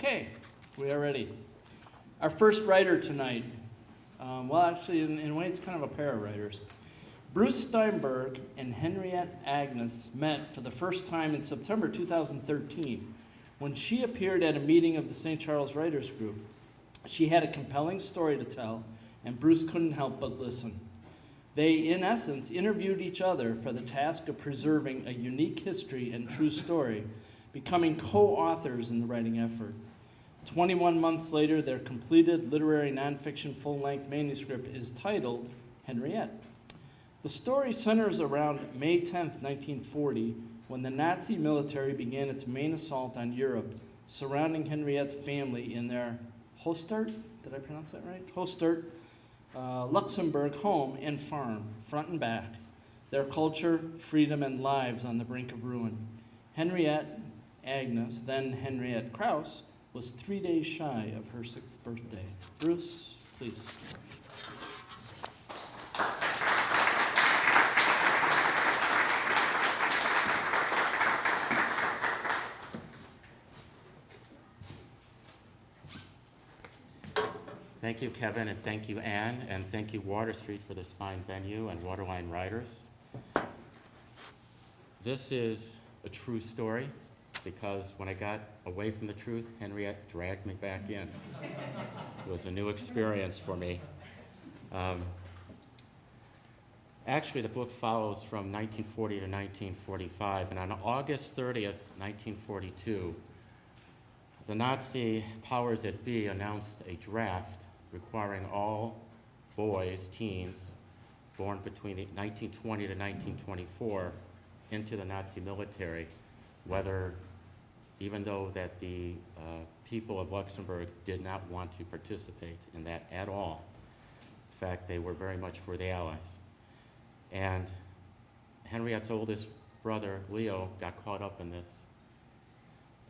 Okay, we are ready. Our first writer tonight, actually, in a way, it's kind of a pair of writers. Bruce Steinberg and Henriette Agnes met for the first time in September 2013 when she appeared at a meeting of the St. Charles Writers Group. She had a compelling story to tell, and Bruce couldn't help but listen. They, in essence, interviewed each other for the task of preserving a unique history and true story, becoming co-authors in the writing effort. 21 months later, their completed literary nonfiction full-length manuscript is titled Henriette. The story centers around May 10th, 1940, when the Nazi military began its main assault on Europe, surrounding Henriette's family in their Hostert, did I pronounce that right? Hostert, Luxembourg home and farm, front and back, their culture, freedom, and lives on the brink of ruin. Henriette Agnes, then Henriette Krause, was 3 days shy of her 6th birthday. Bruce, please. Thank you, Kevin, and thank you, Anne, and thank you, Water Street, for this fine venue, and Waterline Writers. This is a true story, because when I got away from the truth, Henriette dragged me back in. It was a new experience for me. Actually, the book follows from 1940 to 1945, and on August 30th, 1942, the Nazi powers that be announced a draft requiring all boys, teens, born between 1920 to 1924 into the Nazi military, even though that the people of Luxembourg did not want to participate in that at all. In fact, they were very much for the Allies. And Henriette's oldest brother, Leo, got caught up in this.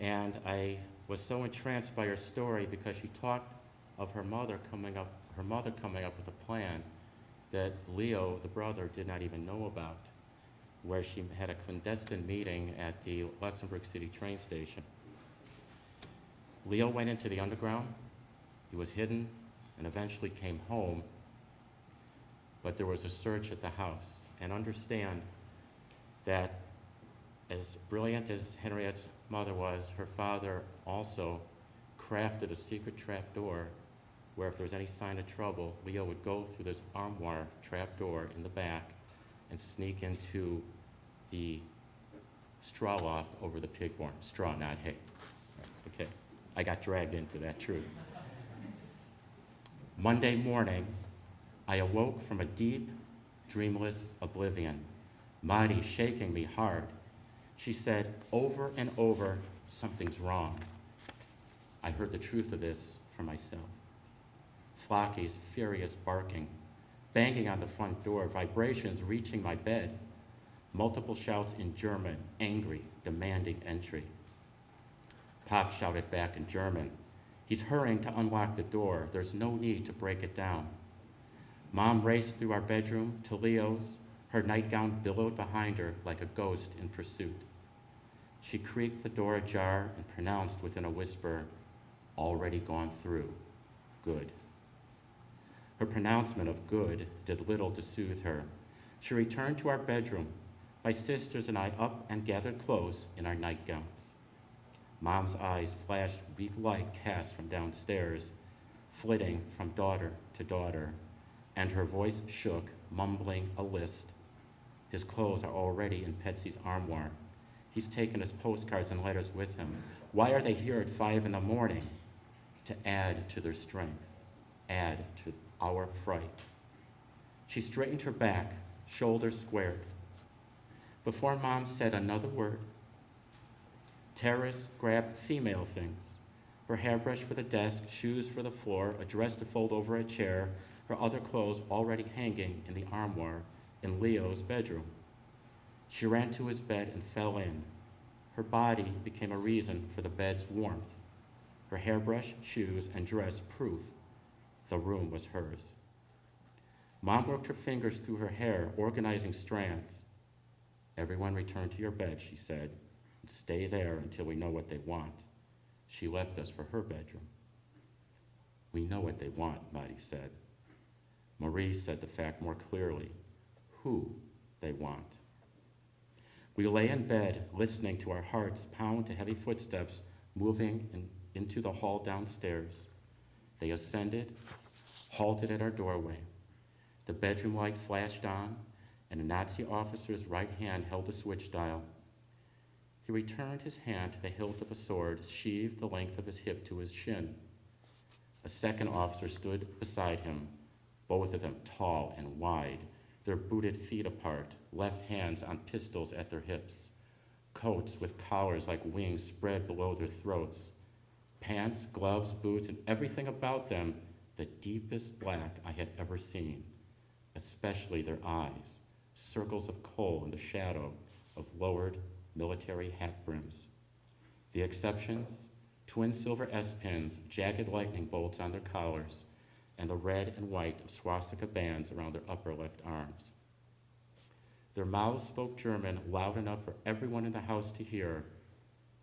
And I was so entranced by her story because she talked of her mother coming up with a plan that Leo, the brother, did not even know about, where she had a clandestine meeting at the Luxembourg City train station. Leo went into the underground, he was hidden, and eventually came home, but there was a search at the house. And understand that as brilliant as Henriette's mother was, her father also crafted a secret trap door where if there was any sign of trouble, Leo would go through this armoire trap door in the back and sneak into the straw loft over the pig barn. Straw, not hay. Okay, I got dragged into that truth. Monday morning, I awoke from a deep, dreamless oblivion, Marty shaking me hard. She said over and over, something's wrong. I heard the truth of this for myself. Flocky's furious barking, banging on the front door, vibrations reaching my bed, multiple shouts in German, angry, demanding entry. Pop shouted back in German, he's hurrying to unlock the door. There's no need to break it down. Mom raced through our bedroom to Leo's. Her nightgown billowed behind her like a ghost in pursuit. She creaked the door ajar and pronounced within a whisper, already gone through, good. Her pronouncement of good did little to soothe her. She returned to our bedroom, my sisters and I up and gathered close in our nightgowns. Mom's eyes flashed weak light cast from downstairs, flitting from daughter to daughter, and her voice shook, mumbling a list. His clothes are already in Petsy's armoire. He's taken his postcards and letters with him. Why are they here at 5 in the morning? To add to their strength, add to our fright. She straightened her back, shoulders squared. Before Mom said another word, terrorists grabbed female things. Her hairbrush for the desk, shoes for the floor, a dress to fold over a chair, her other clothes already hanging in the armoire in Leo's bedroom. She ran to his bed and fell in. Her body became a reason for the bed's warmth. Her hairbrush, shoes, and dress proof the room was hers. Mom worked her fingers through her hair, organizing strands. Everyone return to your bed, she said, and stay there until we know what they want. She left us for her bedroom. We know what they want, Marty said. Marie said the fact more clearly, who they want. We lay in bed, listening to our hearts pound to heavy footsteps moving into the hall downstairs. They ascended, halted at our doorway. The bedroom light flashed on, and a Nazi officer's right hand held the switch dial. He returned his hand to the hilt of a sword, sheathed the length of his hip to his shin. A second officer stood beside him, both of them tall and wide, their booted feet apart, left hands on pistols at their hips, coats with collars like wings spread below their throats, pants, gloves, boots, and everything about them the deepest black I had ever seen, especially their eyes, circles of coal in the shadow of lowered military hat brims. The exceptions, twin silver S-pins, jagged lightning bolts on their collars, and the red and white of swastika bands around their upper left arms. Their mouths spoke German loud enough for everyone in the house to hear,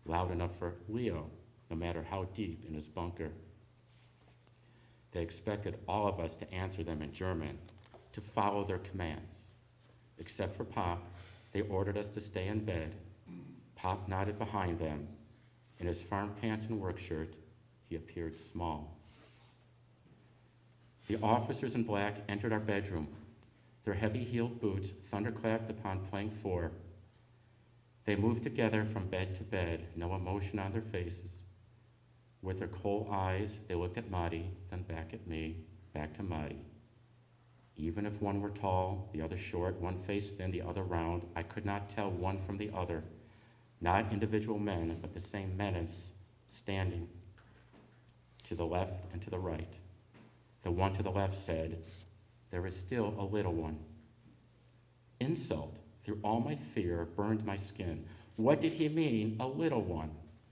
loud enough for Leo, no matter how deep in his bunker. They expected all of us to answer them in German, to follow their commands. Except for Pop, they ordered us to stay in bed. Pop nodded behind them. In his farm pants and work shirt, he appeared small. The officers in black entered our bedroom, their heavy-heeled boots thunderclapped upon plank floor. They moved together from bed to bed, no emotion on their faces. With their cold eyes, they looked at Marty, then back at me, back to Marty. Even if one were tall, the other short, one face thin, the other round, I could not tell one from the other. Not individual men, but the same menace standing to the left and to the right. The one to the left said, "There is still a little one." Insult, through all my fear, burned my skin. What did he mean, a little one,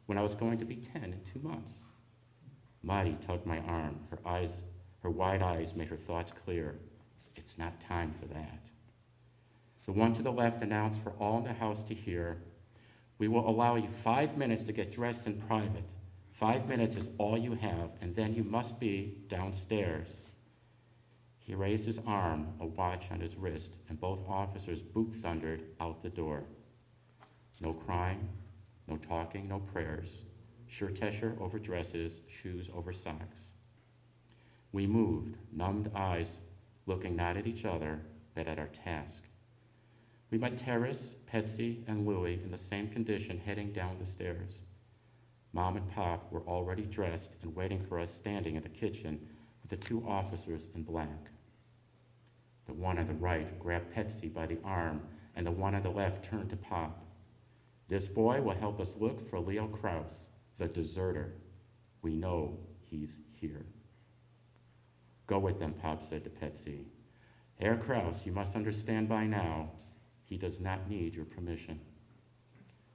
when I was going to be 10 in 2 months? Marty tugged my arm. Her wide eyes made her thoughts clear. It's not time for that. The one to the left announced for all in the house to hear, "We will allow you 5 minutes to get dressed in private. 5 minutes is all you have, and then you must be downstairs." He raised his arm, a watch on his wrist, and both officers boot thundered out the door. No crying, no talking, no prayers. Shirtesher over dresses, shoes over socks. We moved, numbed eyes, looking not at each other, but at our task. We met Terrace, Petsy, and Louie in the same condition heading down the stairs. Mom and Pop were already dressed and waiting for us standing in the kitchen with the 2 officers in black. The one on the right grabbed Petsy by the arm, and the one on the left turned to Pop. "This boy will help us look for Leo Kraus, the deserter. We know he's here." "Go with them," Pop said to Petsy. "Herr Kraus, you must understand by now, he does not need your permission."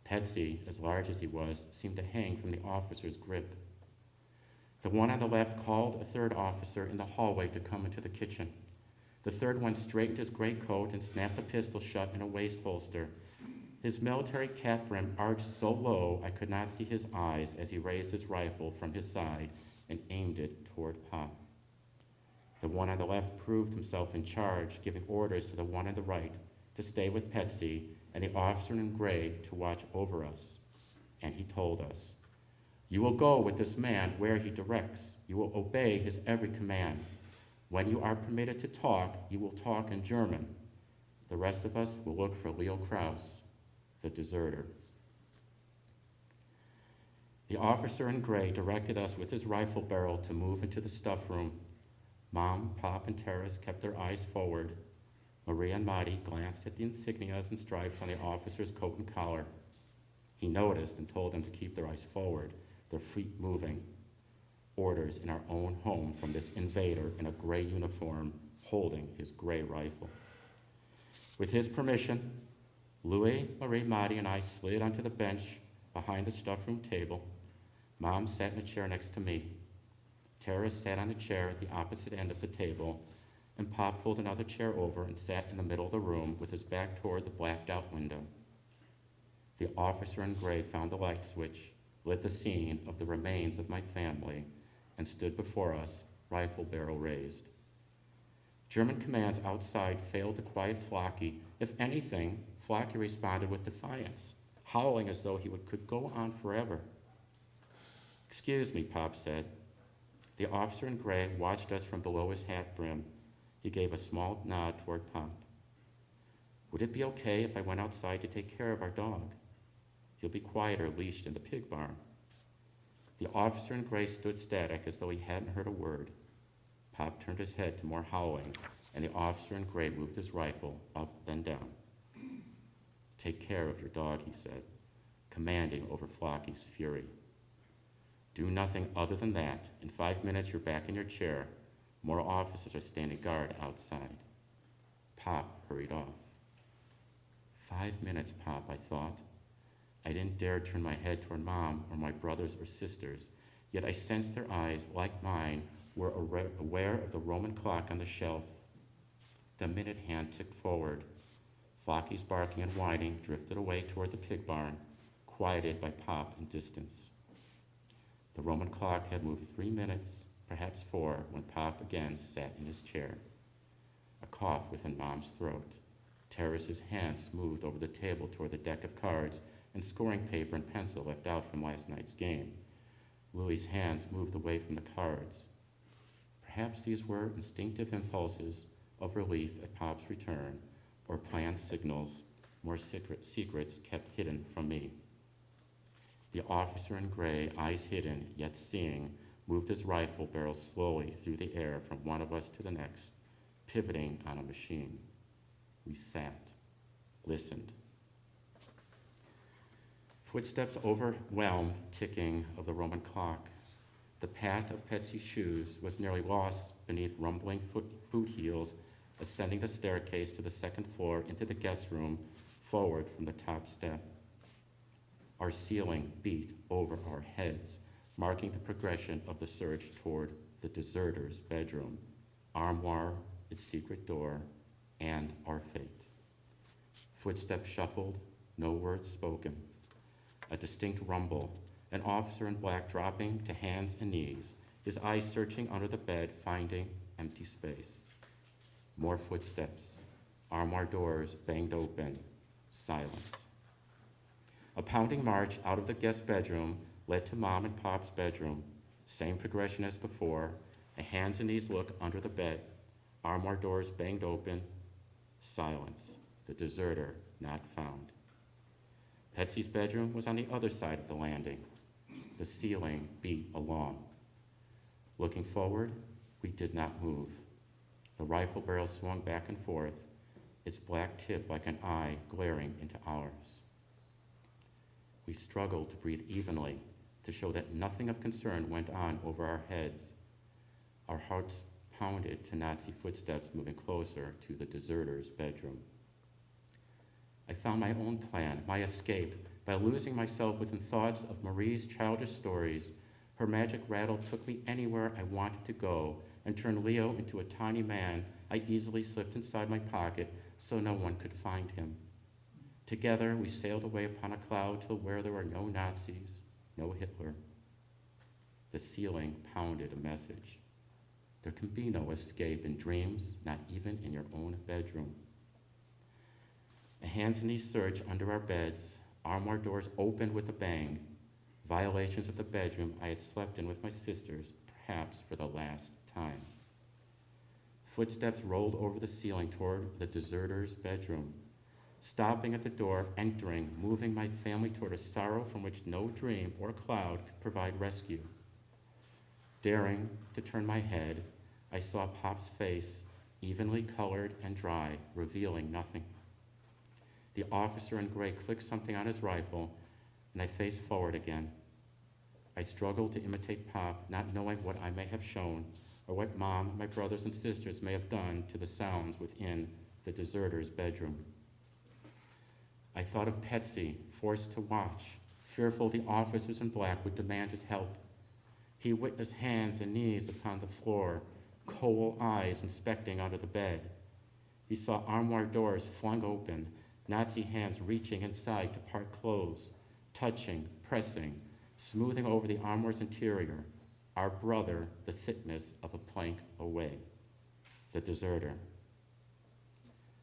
Petsy, as large as he was, seemed to hang from the officer's grip. The one on the left called a third officer in the hallway to come into the kitchen. The third one straightened his gray coat and snapped the pistol shut in a waist holster. His military cap brim arched so low I could not see his eyes as he raised his rifle from his side and aimed it toward Pop. The one on the left proved himself in charge, giving orders to the one on the right to stay with Petsy and the officer in gray to watch over us. And he told us, "You will go with this man where he directs. You will obey his every command. When you are permitted to talk, you will talk in German. The rest of us will look for Leo Kraus, the deserter." The officer in gray directed us with his rifle barrel to move into the stuff room. Mom, Pop, and Terrace kept their eyes forward. Maria and Marty glanced at the insignias and stripes on the officer's coat and collar. He noticed and told them to keep their eyes forward, their feet moving. Orders in our own home from this invader in a gray uniform holding his gray rifle. With his permission, Louis, Marie, Marty, and I slid onto the bench behind the stuff room table. Mom sat in a chair next to me. Terrace sat on a chair at the opposite end of the table, and Pop pulled another chair over and sat in the middle of the room with his back toward the blacked-out window. The officer in gray found the light switch, lit the scene of the remains of my family, and stood before us, rifle barrel raised. German commands outside failed to quiet Flocky. If anything, Flocky responded with defiance, howling as though he could go on forever. "Excuse me," Pop said. The officer in gray watched us from below his hat brim. He gave a small nod toward Pop. "Would it be okay if I went outside to take care of our dog? He'll be quieter leashed in the pig barn." The officer in gray stood static as though he hadn't heard a word. Pop turned his head to more howling, and the officer in gray moved his rifle up, then down. "Take care of your dog," he said, commanding over Flocky's fury. "Do nothing other than that. In 5 minutes, you're back in your chair. More officers are standing guard outside." Pop hurried off. 5 minutes, Pop, I thought. I didn't dare turn my head toward Mom or my brothers or sisters, yet I sensed their eyes, like mine, were aware of the Roman clock on the shelf. The minute hand ticked forward. Flocky's barking and whining drifted away toward the pig barn, quieted by Pop and distance. The Roman clock had moved 3 minutes, perhaps 4, when Pop again sat in his chair. A cough within Mom's throat. Terrace's hand smoothed over the table toward the deck of cards and scoring paper and pencil left out from last night's game. Lily's hands moved away from the cards. Perhaps these were instinctive impulses of relief at Pop's return, or planned signals, more secrets kept hidden from me. The officer in gray, eyes hidden, yet seeing, moved his rifle barrel slowly through the air from one of us to the next, pivoting on a machine. We sat, listened. Footsteps overwhelmed ticking of the Roman clock. The pat of Petsy's shoes was nearly lost beneath rumbling boot heels, ascending the staircase to the second floor into the guest room, forward from the top step. Our ceiling beat over our heads, marking the progression of the search toward the deserter's bedroom, armoire, its secret door, and our fate. Footsteps shuffled, no words spoken. A distinct rumble, an officer in black dropping to hands and knees, his eyes searching under the bed, finding empty space. More footsteps, armoire doors banged open, silence. A pounding march out of the guest bedroom led to Mom and Pop's bedroom, same progression as before, a hands and knees look under the bed, armoire doors banged open, silence, the deserter not found. Petsy's bedroom was on the other side of the landing. The ceiling beat along. Looking forward, we did not move. The rifle barrel swung back and forth, its black tip like an eye glaring into ours. We struggled to breathe evenly, to show that nothing of concern went on over our heads. Our hearts pounded to Nazi footsteps moving closer to the deserter's bedroom. I found my own plan, my escape, by losing myself within thoughts of Marie's childish stories. Her magic rattle took me anywhere I wanted to go and turned Leo into a tiny man I easily slipped inside my pocket so no one could find him. Together, we sailed away upon a cloud to where there were no Nazis, no Hitler. The ceiling pounded a message. There can be no escape in dreams, not even in your own bedroom. A hands and knees search under our beds, armoire doors opened with a bang, violations of the bedroom I had slept in with my sisters, perhaps for the last time. Footsteps rolled over the ceiling toward the deserter's bedroom, stopping at the door, entering, moving my family toward a sorrow from which no dream or cloud could provide rescue. Daring to turn my head, I saw Pop's face, evenly colored and dry, revealing nothing. The officer in gray clicked something on his rifle, and I faced forward again. I struggled to imitate Pop, not knowing what I may have shown, or what Mom, my brothers and sisters may have done to the sounds within the deserter's bedroom. I thought of Petsy, forced to watch, fearful the officers in black would demand his help. He witnessed hands and knees upon the floor, coal eyes inspecting under the bed. He saw armoire doors flung open, Nazi hands reaching inside to part clothes, touching, pressing, smoothing over the armor's interior, our brother, the thickness of a plank away, the deserter.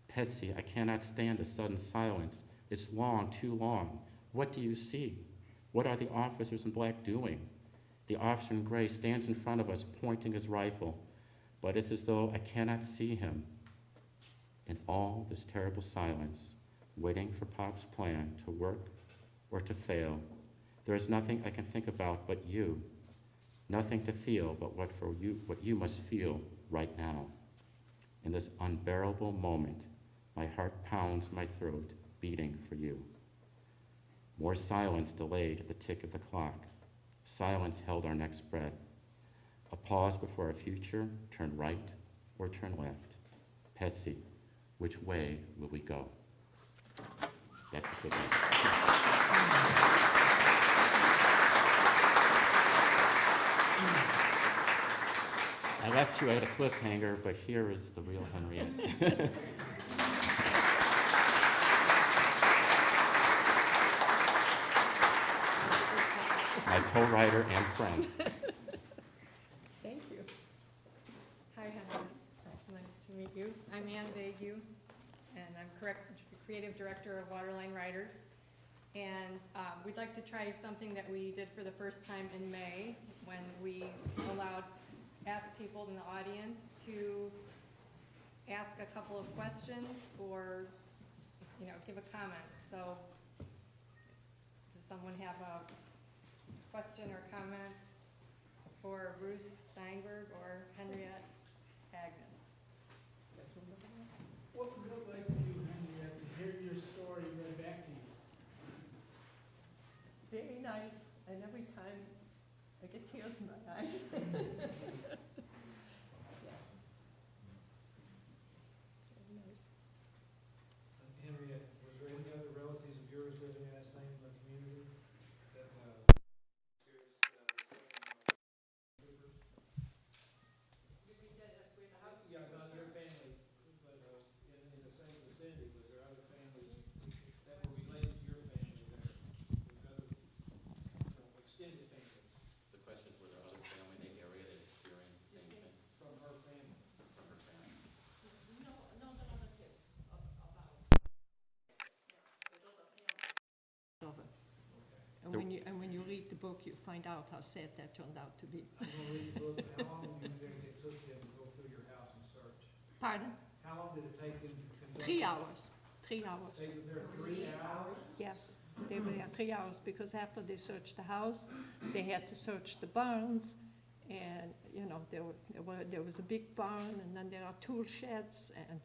Petsy, I cannot stand the sudden silence. It's long, too long. What do you see? What are the officers in black doing? The officer in gray stands in front of us, pointing his rifle, but it's as though I cannot see him. In all this terrible silence, waiting for Pop's plan to work or to fail, there is nothing I can think about but you, nothing to feel but what you must feel right now. In this unbearable moment, my heart pounds my throat, beating for you. More silence delayed the tick of the clock. Silence held our next breath. A pause before our future, turn right or turn left. Petsy, which way will we go? That's the good news. I left you at a cliffhanger, but here is the real Henriette. My co-writer and friend. Thank you. Hi, Henry. It's nice to meet you. I'm Ann Vague, and I'm creative director of Waterline Writers. And we'd like to try something that we did for the first time in May, when we asked people in the audience to ask a couple of questions or, give a comment. So, does someone have a question or comment for Bruce Steinberg or Henriette Agnes? What was it like for you, Henriette, to hear your story read back to you? Very nice, and every time I get tears in my eyes. Yes. Very nice. Henriette, was there any other relatives of yours living in that same community that experienced the same Yeah, not your family, but in the same vicinity, was there other families that were related to your family there? Was other extended families The question is, were there other family in the area that experienced the same thing from her family? from her family? No, the other kids, about. Okay. And when you read the book, you find out how sad that turned out to be. I'm gonna read the book, but how long do you think it took them to go through your house and search? Pardon? How long did it take them to conduct? 3 hours. 3 hours. They were there 3 hours? Yes, they were there 3 hours because after they searched the house, they had to search the barns. And, there was a big barn, and then there are tool sheds, and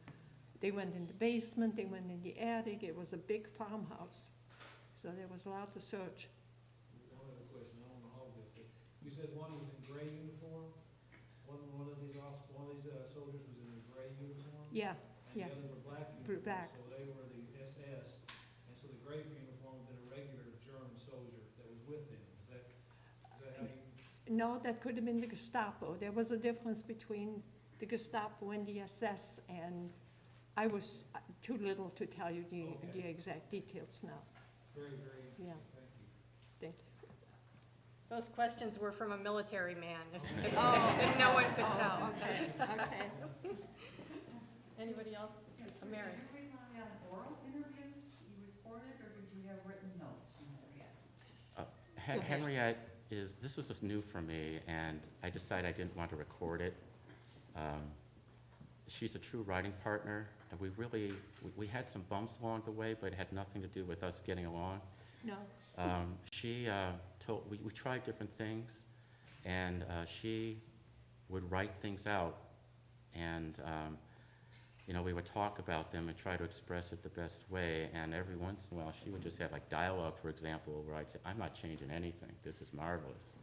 they went in the basement, they went in the attic. It was a big farmhouse. So there was a lot to search. One other question, I don't know all this, but you said one was in gray uniform? One of these soldiers was in a gray uniform? Yeah, And yes. the other were black Black. uniforms, so they were the SS, and so the gray uniform was a regular German soldier that was with them. Is that how you? No, that could have been the Gestapo. There was a difference between the Gestapo and the SS, and I was too little to tell you the Okay. exact details now. Very, very interesting, Yeah. thank you. Thank you. Those questions were from a military man, if Oh. if no one could tell. Okay, okay. Anybody else? Mary? Did you rely on oral interview you recorded, or did you have written notes from Henriette? Henriette this was new for me, and I decided I didn't want to record it. She's a true writing partner, and we had some bumps along the way, but it had nothing to do with us getting along. No, We tried different things, and she would write things out, and we would talk about them and try to express it the best way, and every once in a while she would just have like dialogue, for example, where I'd say, I'm not changing anything, this is marvelous,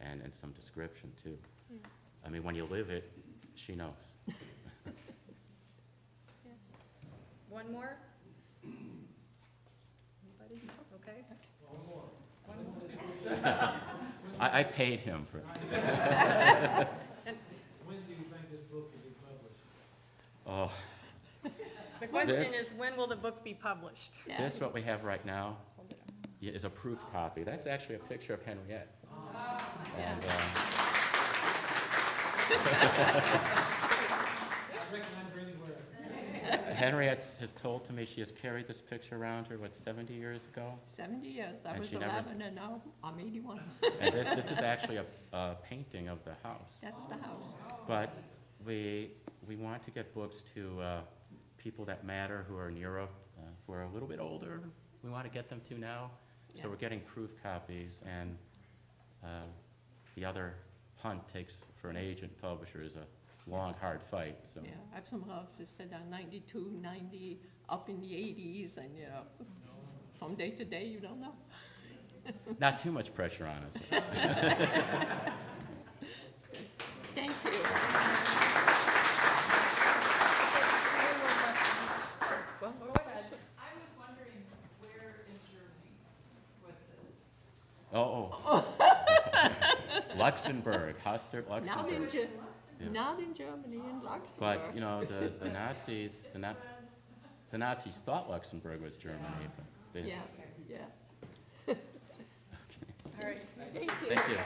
and some description too. Yeah. I mean, when you live it, she knows. Yes. One more? Anybody? Okay. One more. One more. I paid him for it. When do you think this book will be published? Oh, The question This- is, when will the book be published? yeah. this is what we have right now. Hold it is a proof copy. That's actually a picture of Henriette. And, I recognize her anywhere. Henriette has told to me she has carried this picture around her, 70 years ago? 70 years. I And was she never- 11 and now I'm 81. And this is actually a painting of the house. That's the house. But we want to get books to people that matter who are in Europe, who are a little bit older. We want to get them to now. So Yeah. we're getting proof copies, and the other hunt takes, for an agent publisher, is a long, hard fight, so. Yeah, I have some relatives that are 92, 90, up in the 80s, and, you know, from day to day, you don't know. Not too much pressure on us. Thank you. Well, go ahead. I was wondering where in Germany was this? Oh. Luxembourg, Haster, Not in, Luxembourg. Ge- Yeah. not in Germany, in Luxembourg. But, you know, the Nazis, the Nazis thought Luxembourg was Germany, but they. Yeah, yeah. All right. Thank you. Thank you.